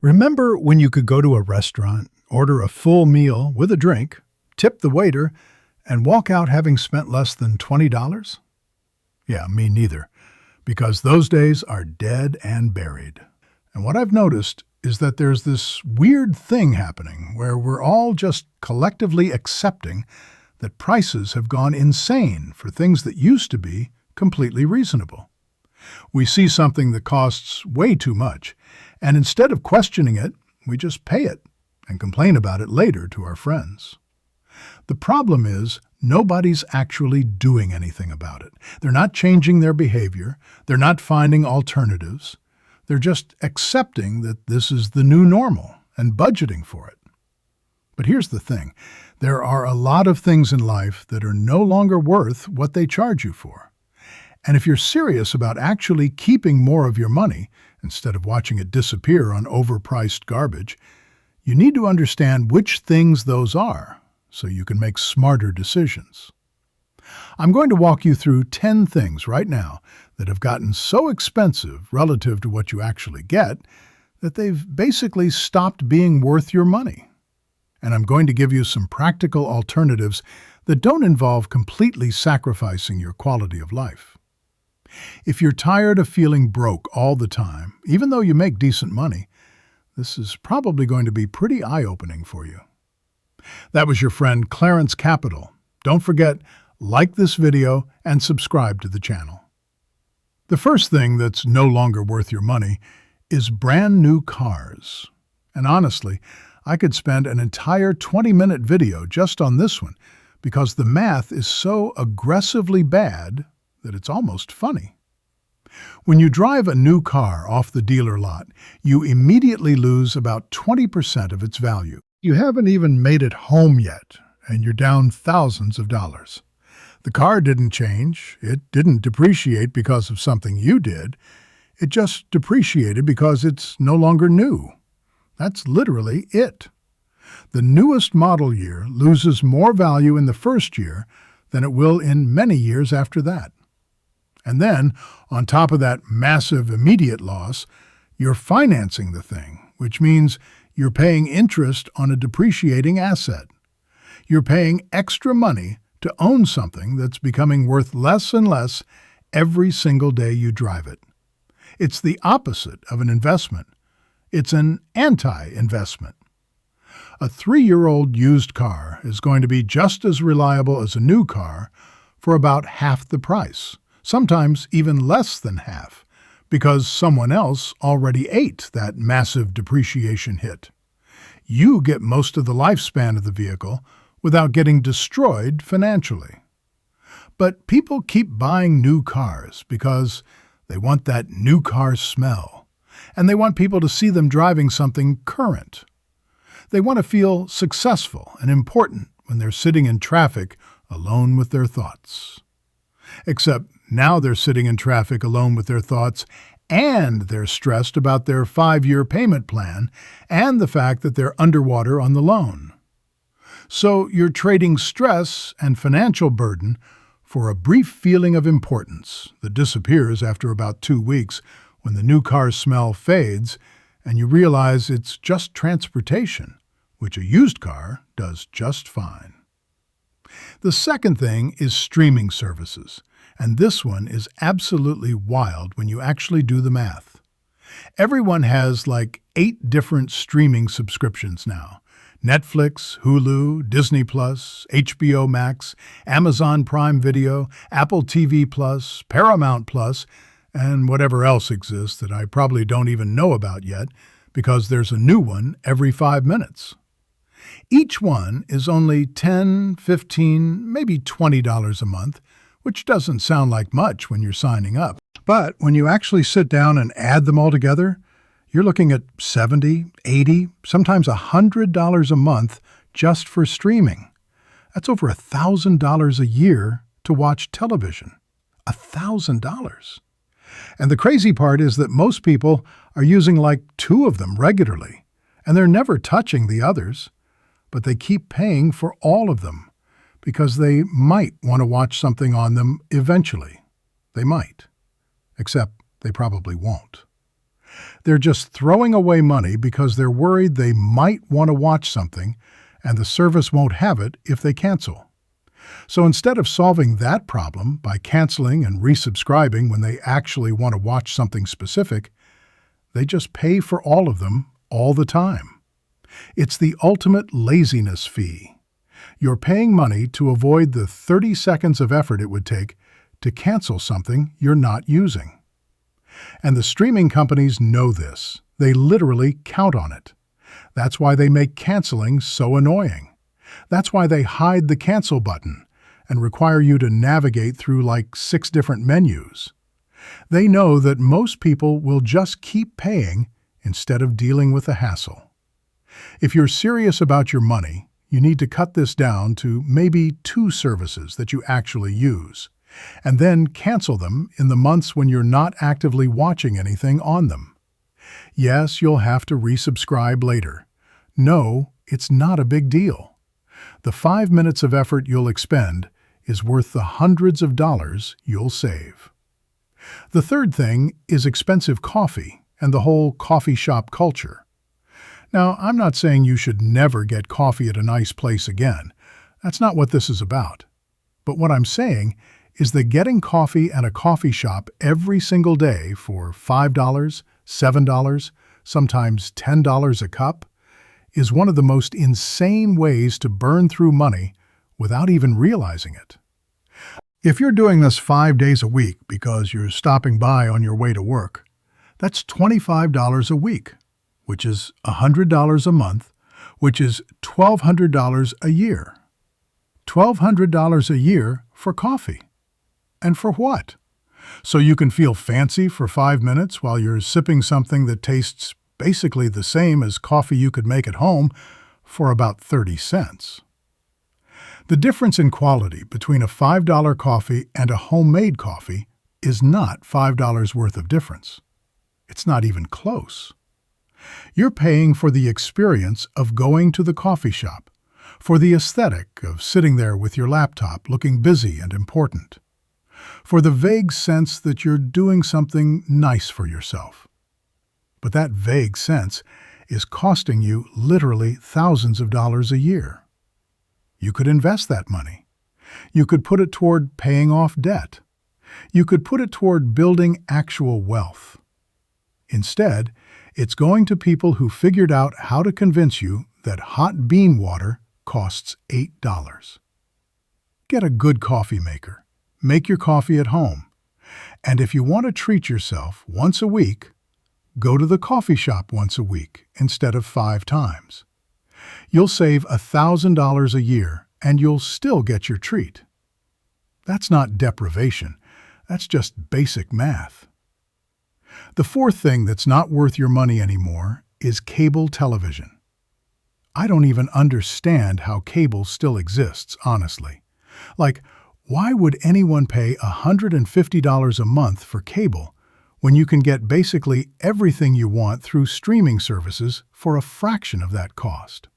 Remember when you could go to a restaurant, order a full meal with a drink, tip the waiter, and walk out having spent less than $20? Yeah, me neither, because those days are dead and buried. And what I've noticed is that there's this weird thing happening where we're all just collectively accepting that prices have gone insane for things that used to be completely reasonable. We see something that costs way too much, and instead of questioning it, we just pay it and complain about it later to our friends. The problem is nobody's actually doing anything about it. They're not changing their behavior. They're not finding alternatives. They're just accepting that this is the new normal and budgeting for it. But here's the thing. There are a lot of things in life that are no longer worth what they charge you for. And if you're serious about actually keeping more of your money, instead of watching it disappear on overpriced garbage, you need to understand which things those are so you can make smarter decisions. I'm going to walk you through 10 things right now that have gotten so expensive relative to what you actually get that they've basically stopped being worth your money. And I'm going to give you some practical alternatives that don't involve completely sacrificing your quality of life. If you're tired of feeling broke all the time, even though you make decent money, this is probably going to be pretty eye-opening for you. That was your friend Clarence Capital. Don't forget, like this video and subscribe to the channel. The first thing that's no longer worth your money is brand new cars. And honestly, I could spend an entire 20-minute video just on this one because the math is so aggressively bad that it's almost funny. When you drive a new car off the dealer lot, you immediately lose about 20% of its value. You haven't even made it home yet, and you're down thousands of dollars. The car didn't change. It didn't depreciate because of something you did. It just depreciated because it's no longer new. That's literally it. The newest model year loses more value in the first year than it will in many years after that. And then, on top of that massive immediate loss, you're financing the thing, which means you're paying interest on a depreciating asset. You're paying extra money to own something that's becoming worth less and less every single day you drive it. It's the opposite of an investment. It's an anti-investment. A 3-year-old used car is going to be just as reliable as a new car for about half the price. Sometimes even less than half, because someone else already ate that massive depreciation hit. You get most of the lifespan of the vehicle without getting destroyed financially. But people keep buying new cars because they want that new car smell, and they want people to see them driving something current. They want to feel successful and important when they're sitting in traffic alone with their thoughts. Except now they're sitting in traffic alone with their thoughts, and they're stressed about their 5-year payment plan and the fact that they're underwater on the loan. So you're trading stress and financial burden for a brief feeling of importance that disappears after about 2 weeks when the new car smell fades and you realize it's just transportation, which a used car does just fine. The second thing is streaming services. And this one is absolutely wild when you actually do the math. Everyone has like 8 different streaming subscriptions now. Netflix, Hulu, Disney+, HBO Max, Amazon Prime Video, Apple TV+, Paramount+, and whatever else exists that I probably don't even know about yet because there's a new one every 5 minutes. Each one is only $10, $15, maybe $20 a month, which doesn't sound like much when you're signing up. But when you actually sit down and add them all together, you're looking at $70, $80, sometimes $100 a month just for streaming. That's over $1,000 a year to watch television. $1,000. And the crazy part is that most people are using like 2 of them regularly, and they're never touching the others, but they keep paying for all of them, because they might want to watch something on them eventually. They might. Except they probably won't. They're just throwing away money because they're worried they might want to watch something and the service won't have it if they cancel. So instead of solving that problem by canceling and resubscribing when they actually want to watch something specific, they just pay for all of them all the time. It's the ultimate laziness fee. You're paying money to avoid the 30 seconds of effort it would take to cancel something you're not using. And the streaming companies know this. They literally count on it. That's why they make canceling so annoying. That's why they hide the cancel button and require you to navigate through like 6 different menus. They know that most people will just keep paying instead of dealing with the hassle. If you're serious about your money, you need to cut this down to maybe 2 services that you actually use, and then cancel them in the months when you're not actively watching anything on them. Yes, you'll have to resubscribe later. No, it's not a big deal. The 5 minutes of effort you'll expend is worth the hundreds of dollars you'll save. The third thing is expensive coffee and the whole coffee shop culture. Now, I'm not saying you should never get coffee at a nice place again. That's not what this is about. But what I'm saying is that getting coffee at a coffee shop every single day for $5, $7, sometimes $10 a cup is one of the most insane ways to burn through money without even realizing it. If you're doing this 5 days a week because you're stopping by on your way to work, that's $25 a week, which is $100 a month, which is $1,200 a year. $1,200 a year for coffee. And for what? So you can feel fancy for 5 minutes while you're sipping something that tastes basically the same as coffee you could make at home for about 30 cents. The difference in quality between a $5 coffee and a homemade coffee is not $5 worth of difference. It's not even close. You're paying for the experience of going to the coffee shop, for the aesthetic of sitting there with your laptop looking busy and important, for the vague sense that you're doing something nice for yourself. But that vague sense is costing you literally thousands of dollars a year. You could invest that money. You could put it toward paying off debt. You could put it toward building actual wealth. Instead, it's going to people who figured out how to convince you that hot bean water costs $8. Get a good coffee maker. Make your coffee at home. And if you want to treat yourself once a week, go to the coffee shop once a week instead of 5 times. You'll save $1,000 a year and you'll still get your treat. That's not deprivation. That's just basic math. The fourth thing that's not worth your money anymore is cable television. I don't even understand how cable still exists, honestly. Like, why would anyone pay $150 a month for cable when you can get basically everything you want through streaming services for a fraction of that cost?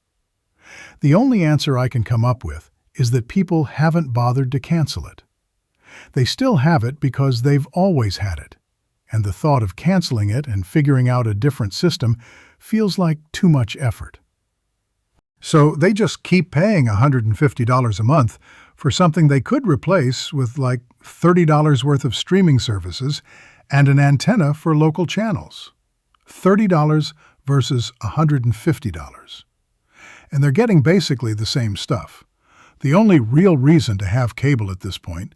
The only answer I can come up with is that people haven't bothered to cancel it. They still have it because they've always had it, and the thought of canceling it and figuring out a different system feels like too much effort. So they just keep paying $150 a month for something they could replace with like $30 worth of streaming services and an antenna for local channels. $30 versus $150. And they're getting basically the same stuff. The only real reason to have cable at this point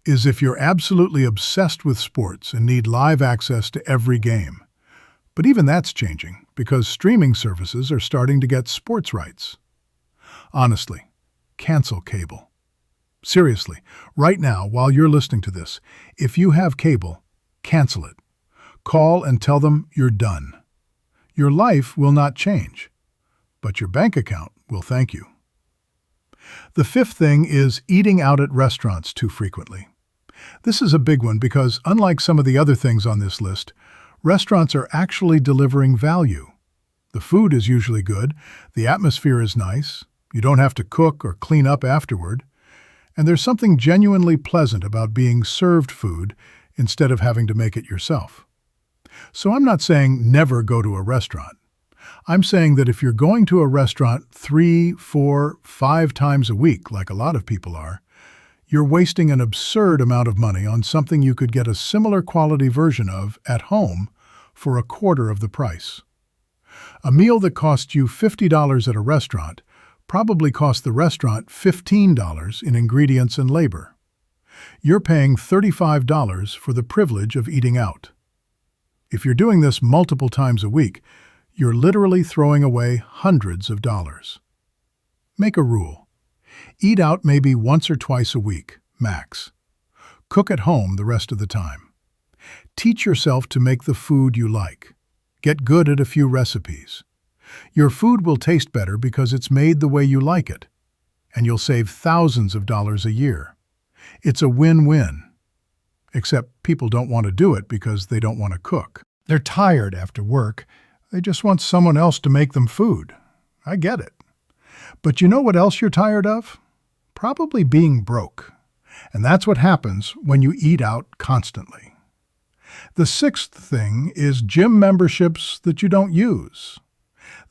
is if you're absolutely obsessed with sports and need live access to every game. But even that's changing because streaming services are starting to get sports rights. Honestly, cancel cable. Seriously, right now, while you're listening to this, if you have cable, cancel it. Call and tell them you're done. Your life will not change, but your bank account will thank you. The fifth thing is eating out at restaurants too frequently. This is a big one because, unlike some of the other things on this list, restaurants are actually delivering value. The food is usually good, the atmosphere is nice, you don't have to cook or clean up afterward, and there's something genuinely pleasant about being served food instead of having to make it yourself. So I'm not saying never go to a restaurant. I'm saying that if you're going to a restaurant 3, 4, 5 times a week, like a lot of people are, you're wasting an absurd amount of money on something you could get a similar quality version of at home for a quarter of the price. A meal that costs you $50 at a restaurant probably cost the restaurant $15 in ingredients and labor. You're paying $35 for the privilege of eating out. If you're doing this multiple times a week, you're literally throwing away hundreds of dollars. Make a rule. Eat out maybe once or twice a week, max. Cook at home the rest of the time. Teach yourself to make the food you like. Get good at a few recipes. Your food will taste better because it's made the way you like it, and you'll save thousands of dollars a year. It's a win-win. Except people don't want to do it because they don't want to cook. They're tired after work. They just want someone else to make them food. I get it. But you know what else you're tired of? Probably being broke. And that's what happens when you eat out constantly. The sixth thing is gym memberships that you don't use.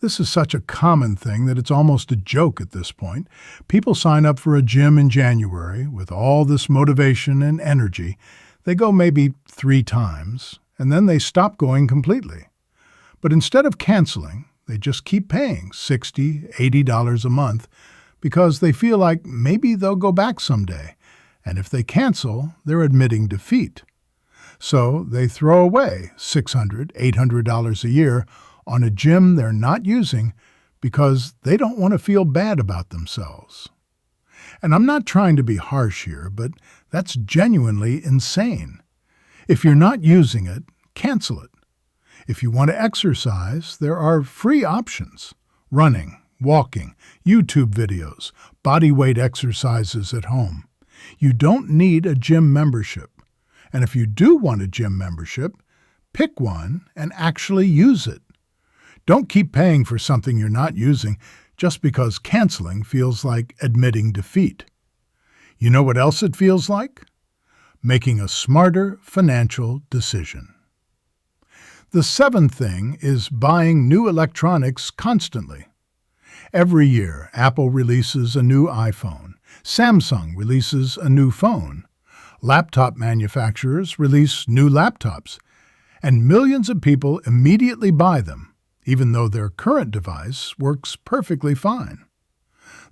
This is such a common thing that it's almost a joke at this point. People sign up for a gym in January with all this motivation and energy. They go maybe 3 times, and then they stop going completely. But instead of canceling, they just keep paying $60, $80 a month because they feel like maybe they'll go back someday. And if they cancel, they're admitting defeat. So they throw away $600, $800 a year on a gym they're not using because they don't want to feel bad about themselves. And I'm not trying to be harsh here, but that's genuinely insane. If you're not using it, cancel it. If you want to exercise, there are free options: running, walking, YouTube videos, body weight exercises at home. You don't need a gym membership. And if you do want a gym membership, pick one and actually use it. Don't keep paying for something you're not using just because canceling feels like admitting defeat. You know what else it feels like? Making a smarter financial decision. The seventh thing is buying new electronics constantly. Every year, Apple releases a new iPhone. Samsung releases a new phone. Laptop manufacturers release new laptops. And millions of people immediately buy them, even though their current device works perfectly fine.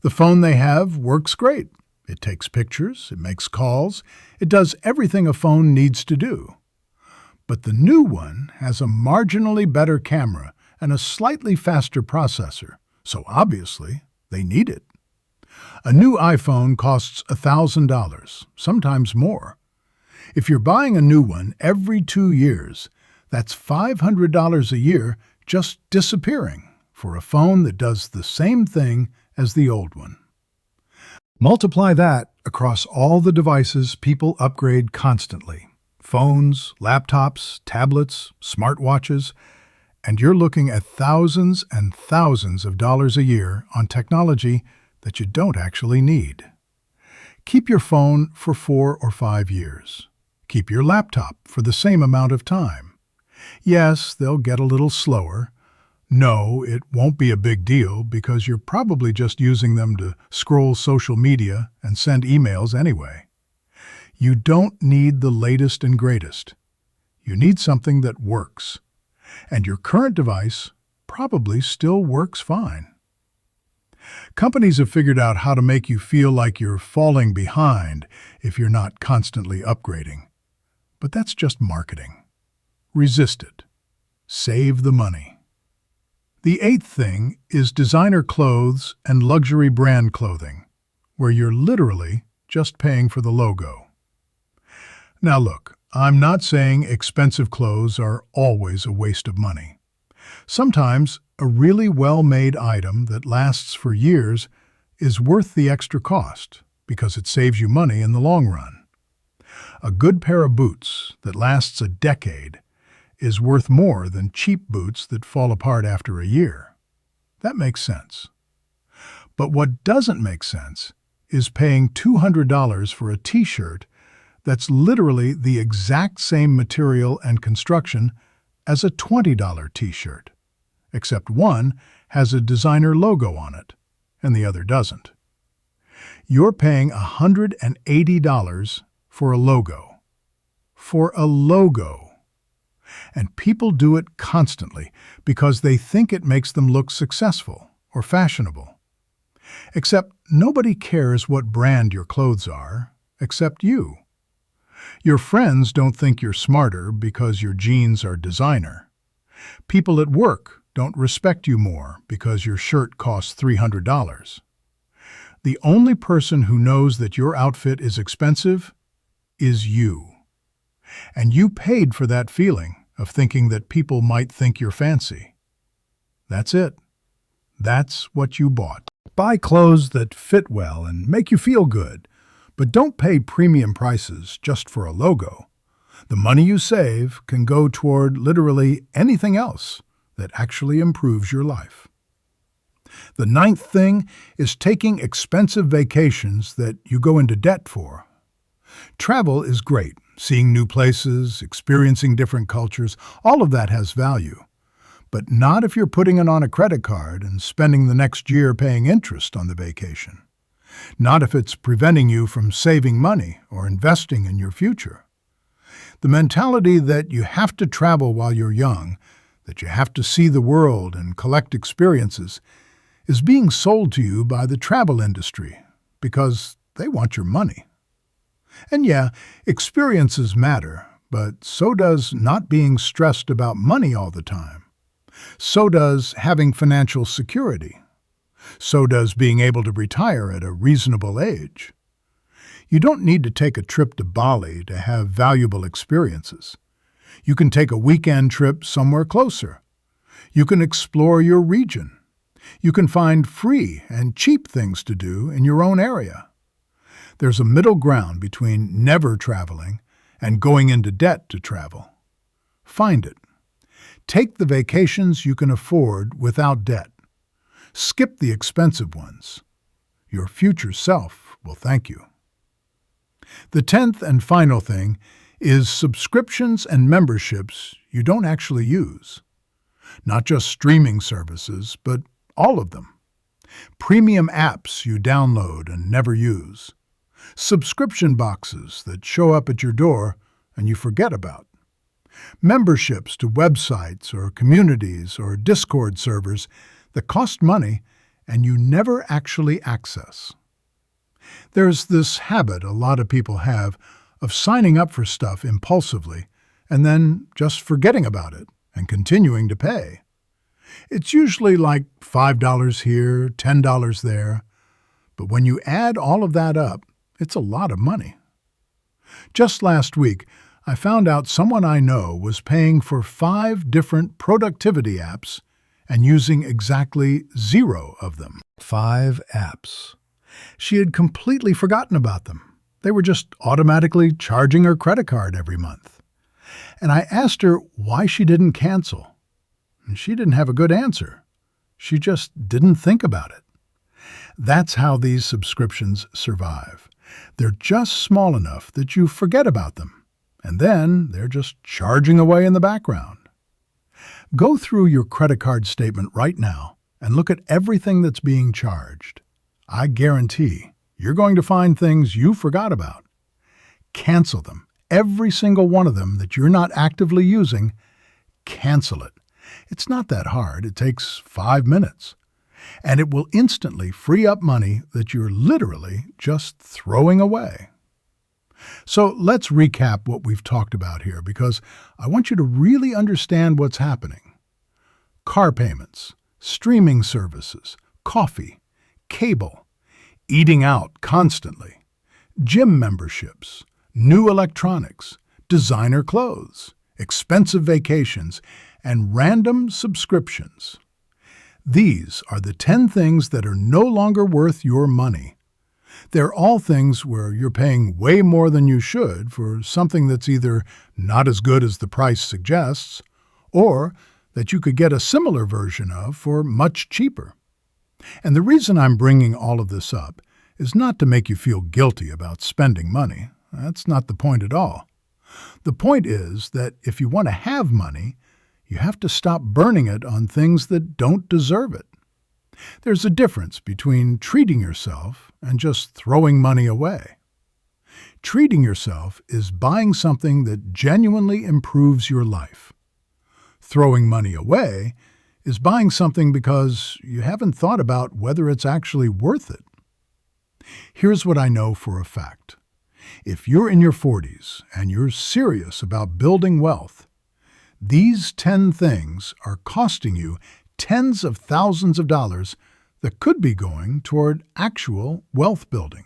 The phone they have works great. It takes pictures, it makes calls, it does everything a phone needs to do. But the new one has a marginally better camera and a slightly faster processor, so obviously they need it. A new iPhone costs $1,000, sometimes more. If you're buying a new one every 2 years, that's $500 a year just disappearing for a phone that does the same thing as the old one. Multiply that across all the devices people upgrade constantly: phones, laptops, tablets, smartwatches, and you're looking at thousands and thousands of dollars a year on technology that you don't actually need. Keep your phone for 4 or 5 years. Keep your laptop for the same amount of time. Yes, they'll get a little slower. No, it won't be a big deal because you're probably just using them to scroll social media and send emails anyway. You don't need the latest and greatest. You need something that works. And your current device probably still works fine. Companies have figured out how to make you feel like you're falling behind if you're not constantly upgrading. But that's just marketing. Resist it. Save the money. The eighth thing is designer clothes and luxury brand clothing, where you're literally just paying for the logo. Now look, I'm not saying expensive clothes are always a waste of money. Sometimes a really well-made item that lasts for years is worth the extra cost because it saves you money in the long run. A good pair of boots that lasts a decade is worth more than cheap boots that fall apart after a year. That makes sense. But what doesn't make sense is paying $200 for a t-shirt that's literally the exact same material and construction as a $20 t-shirt, except one has a designer logo on it and the other doesn't. You're paying $180 for a logo. For a logo. And people do it constantly because they think it makes them look successful or fashionable. Except nobody cares what brand your clothes are, except you. Your friends don't think you're smarter because your jeans are designer. People at work don't respect you more because your shirt costs $300. The only person who knows that your outfit is expensive is you. And you paid for that feeling of thinking that people might think you're fancy. That's it. That's what you bought. Buy clothes that fit well and make you feel good, but don't pay premium prices just for a logo. The money you save can go toward literally anything else that actually improves your life. The 9th thing is taking expensive vacations that you go into debt for. Travel is great. Seeing new places, experiencing different cultures, all of that has value. But not if you're putting it on a credit card and spending the next year paying interest on the vacation. Not if it's preventing you from saving money or investing in your future. The mentality that you have to travel while you're young, that you have to see the world and collect experiences, is being sold to you by the travel industry because they want your money. And yeah, experiences matter, but so does not being stressed about money all the time. So does having financial security. So does being able to retire at a reasonable age. You don't need to take a trip to Bali to have valuable experiences. You can take a weekend trip somewhere closer. You can explore your region. You can find free and cheap things to do in your own area. There's a middle ground between never traveling and going into debt to travel. Find it. Take the vacations you can afford without debt. Skip the expensive ones. Your future self will thank you. The 10th and final thing is subscriptions and memberships you don't actually use. Not just streaming services, but all of them. Premium apps you download and never use. Subscription boxes that show up at your door and you forget about. Memberships to websites or communities or Discord servers that cost money and you never actually access. There's this habit a lot of people have of signing up for stuff impulsively and then just forgetting about it and continuing to pay. It's usually like $5 here, $10 there, but when you add all of that up, it's a lot of money. Just last week, I found out someone I know was paying for 5 different productivity apps and using exactly 0 of them. 5 apps. She had completely forgotten about them. They were just automatically charging her credit card every month. And I asked her why she didn't cancel. And she didn't have a good answer. She just didn't think about it. That's how these subscriptions survive. They're just small enough that you forget about them, and then they're just charging away in the background. Go through your credit card statement right now and look at everything that's being charged. I guarantee you're going to find things you forgot about. Cancel them. Every single one of them that you're not actively using, cancel it. It's not that hard. It takes 5 minutes. And it will instantly free up money that you're literally just throwing away. So let's recap what we've talked about here because I want you to really understand what's happening. Car payments, streaming services, coffee, cable, eating out constantly, gym memberships, new electronics, designer clothes, expensive vacations, and random subscriptions. These are the 10 things that are no longer worth your money. They're all things where you're paying way more than you should for something that's either not as good as the price suggests, or that you could get a similar version of for much cheaper. And the reason I'm bringing all of this up is not to make you feel guilty about spending money. That's not the point at all. The point is that if you want to have money, You have to stop burning it on things that don't deserve it. There's a difference between treating yourself and just throwing money away. Treating yourself is buying something that genuinely improves your life. Throwing money away is buying something because you haven't thought about whether it's actually worth it. Here's what I know for a fact. If you're in your 40s and you're serious about building wealth, these 10 things are costing you tens of thousands of dollars that could be going toward actual wealth building.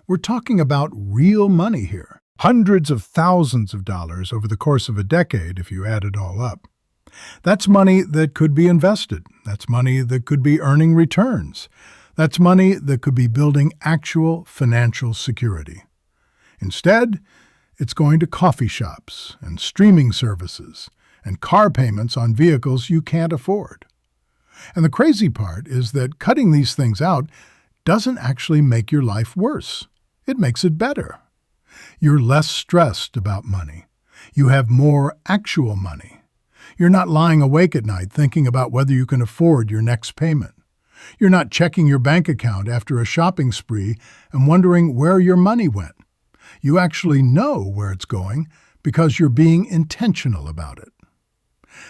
We're talking about real money here. Hundreds of thousands of dollars over the course of a decade if you add it all up. That's money that could be invested. That's money that could be earning returns. That's money that could be building actual financial security. Instead, it's going to coffee shops and streaming services and car payments on vehicles you can't afford. And the crazy part is that cutting these things out doesn't actually make your life worse. It makes it better. You're less stressed about money. You have more actual money. You're not lying awake at night thinking about whether you can afford your next payment. You're not checking your bank account after a shopping spree and wondering where your money went. You actually know where it's going because you're being intentional about it.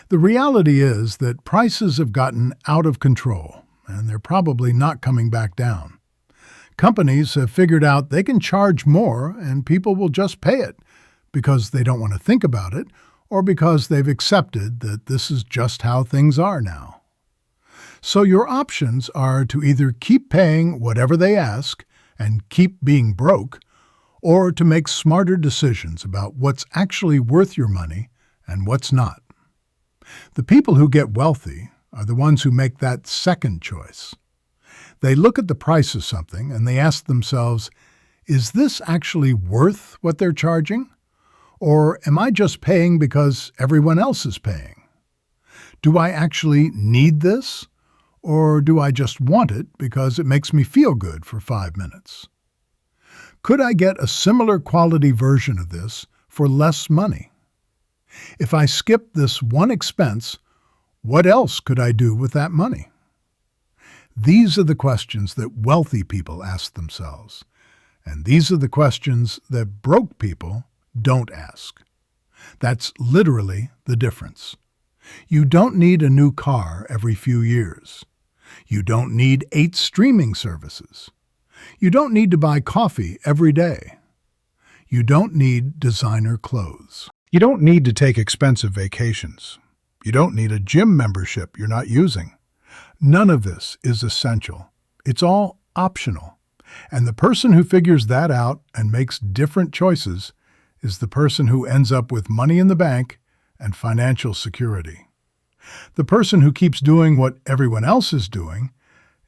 The reality is that prices have gotten out of control, and they're probably not coming back down. Companies have figured out they can charge more and people will just pay it because they don't want to think about it or because they've accepted that this is just how things are now. So your options are to either keep paying whatever they ask and keep being broke, or to make smarter decisions about what's actually worth your money and what's not. The people who get wealthy are the ones who make that second choice. They look at the price of something and they ask themselves, is this actually worth what they're charging? Or am I just paying because everyone else is paying? Do I actually need this? Or do I just want it because it makes me feel good for 5 minutes? Could I get a similar quality version of this for less money? If I skip this one expense, what else could I do with that money? These are the questions that wealthy people ask themselves, and these are the questions that broke people don't ask. That's literally the difference. You don't need a new car every few years. You don't need 8 streaming services. You don't need to buy coffee every day. You don't need designer clothes. You don't need to take expensive vacations. You don't need a gym membership you're not using. None of this is essential. It's all optional. And the person who figures that out and makes different choices is the person who ends up with money in the bank and financial security. The person who keeps doing what everyone else is doing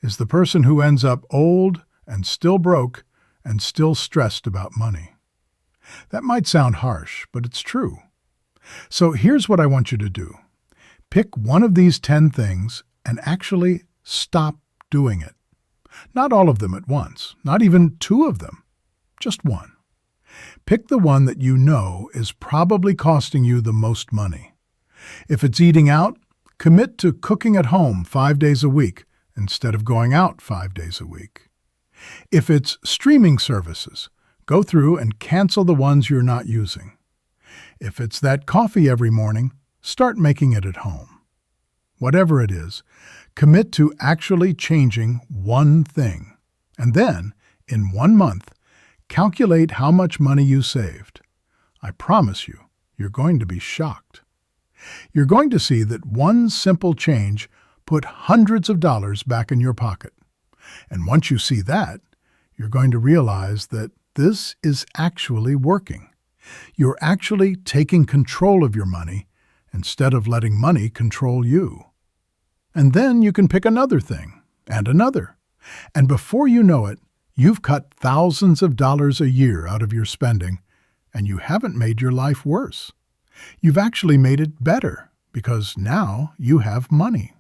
is the person who ends up old and still broke and still stressed about money. That might sound harsh, but it's true. So here's what I want you to do. Pick one of these 10 things and actually stop doing it. Not all of them at once, not even 2 of them, just one. Pick the one that you know is probably costing you the most money. If it's eating out, commit to cooking at home 5 days a week instead of going out 5 days a week. If it's streaming services, go through and cancel the ones you're not using. If it's that coffee every morning, start making it at home. Whatever it is, commit to actually changing one thing. And then, in 1 month, calculate how much money you saved. I promise you, you're going to be shocked. You're going to see that one simple change put hundreds of dollars back in your pocket. And once you see that, you're going to realize that this is actually working. You're actually taking control of your money instead of letting money control you. And then you can pick another thing, and another. And before you know it, you've cut thousands of dollars a year out of your spending, and you haven't made your life worse. You've actually made it better, because now you have money.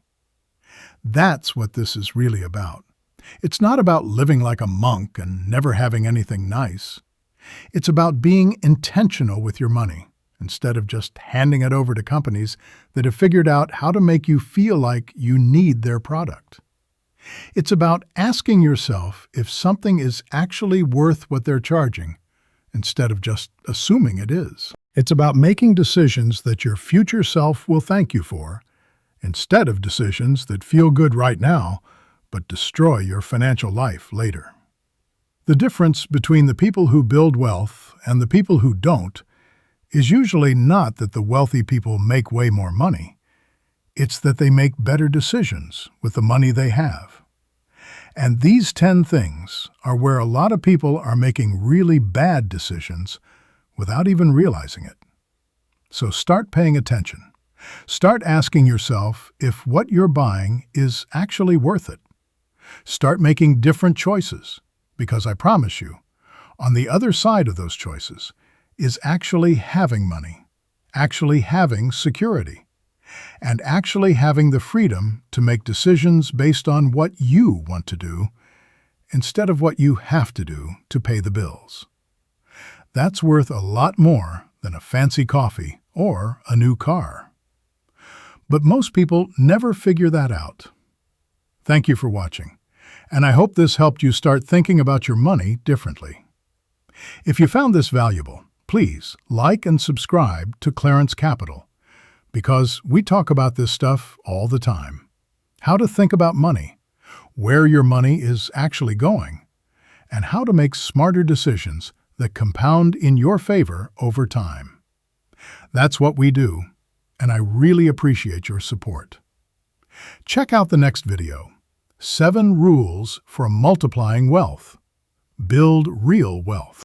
That's what this is really about. It's not about living like a monk and never having anything nice. It's about being intentional with your money instead of just handing it over to companies that have figured out how to make you feel like you need their product. It's about asking yourself if something is actually worth what they're charging, instead of just assuming it is. It's about making decisions that your future self will thank you for, instead of decisions that feel good right now, but destroy your financial life later. The difference between the people who build wealth and the people who don't is usually not that the wealthy people make way more money. It's that they make better decisions with the money they have. And these 10 things are where a lot of people are making really bad decisions without even realizing it. So start paying attention. Start asking yourself if what you're buying is actually worth it. Start making different choices, because I promise you, on the other side of those choices is actually having money, actually having security, and actually having the freedom to make decisions based on what you want to do instead of what you have to do to pay the bills. That's worth a lot more than a fancy coffee or a new car. But most people never figure that out. Thank you for watching, and I hope this helped you start thinking about your money differently. If you found this valuable, please like and subscribe to Clarence Capital, because we talk about this stuff all the time. How to think about money, where your money is actually going, and how to make smarter decisions that compound in your favor over time. That's what we do, and I really appreciate your support. Check out the next video, 7 Rules for Multiplying Wealth. Build Real Wealth.